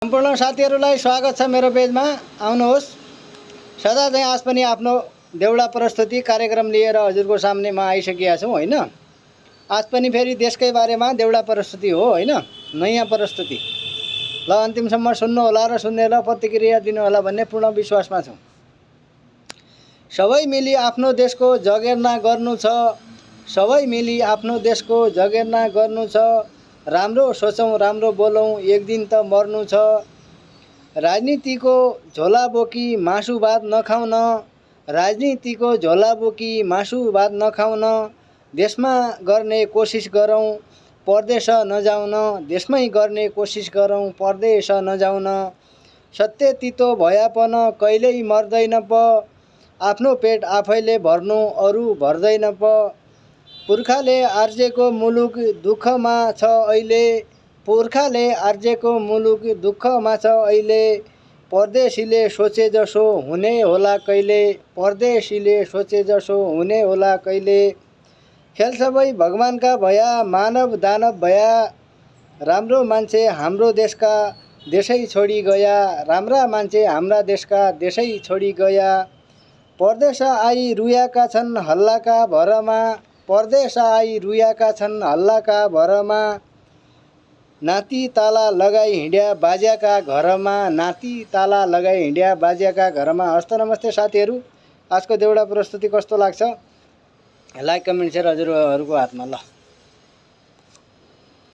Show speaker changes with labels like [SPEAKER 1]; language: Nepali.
[SPEAKER 1] सम्पूर्ण साथीहरूलाई स्वागत छ मेरो पेजमा। आउनुहोस्। सदा चाहिँ आज पनि आफ्नो देउडा प्रस्तुति कार्यक्रम लिएर हजुरको सामनेमा आइसकेका छौँ होइन। आज पनि फेरि देशकै बारेमा देउडा प्रस्तुति हो होइन, नयाँ प्रस्तुति। ल अन्तिमसम्म सुन्नुहोला र सुनेर प्रतिक्रिया दिनुहोला भन्ने पूर्ण विश्वासमा छौँ। सबै मिली आफ्नो देशको जगेर्ना गर्नु छ, सबै मिली आफ्नो देशको जगेर्ना गर्नु छ। राम्रो सोचौँ, राम्रो बोलौँ, एक दिन त मर्नु छ। राजनीतिको झोला बोकी मासु भात नखाउन, राजनीतिको झोला बोकी मासु भात नखाउन। देशमा गर्ने कोसिस गरौँ, परदेश नजाउन। देशमै गर्ने कोसिस गरौँ, परदेश नजाउन। सत्य तितो भएपन कहिल्यै मर्दैन प, आफ्नो पेट आफैले भर्नु अरू भर्दैन प। पुर्खाले आर्जेको मुलुक दुःखमा छ अहिले, पुर्खाले आर्जेको मुलुक दुःखमा छ अहिले। परदेशीले सोचे जसो हुने होला कहिले, परदेशीले सोचे जसो हुने होला कहिले। खेल सबै भगवानका भया, मानव दानव भया। राम्रो मान्छे हाम्रो देशका देशै छोडी गया, राम्रा मान्छे हाम्रा देशका देशै छोडी गया। परदेश आई रुयाका छन् हल्लाका भरमा, परदेश आई रुयाका छन् हल्लाका भरमा। नाति ताला लगाई हिँड्या बाज्याका घरमा, नाति ताला लगाई हिँड्या बाज्याका घरमा। हस्त नमस्ते साथीहरू, आजको देउडा प्रस्तुति कस्तो लाग्छ लाइक कमेन्ट सेयर हजुरहरूको हातमा। ल।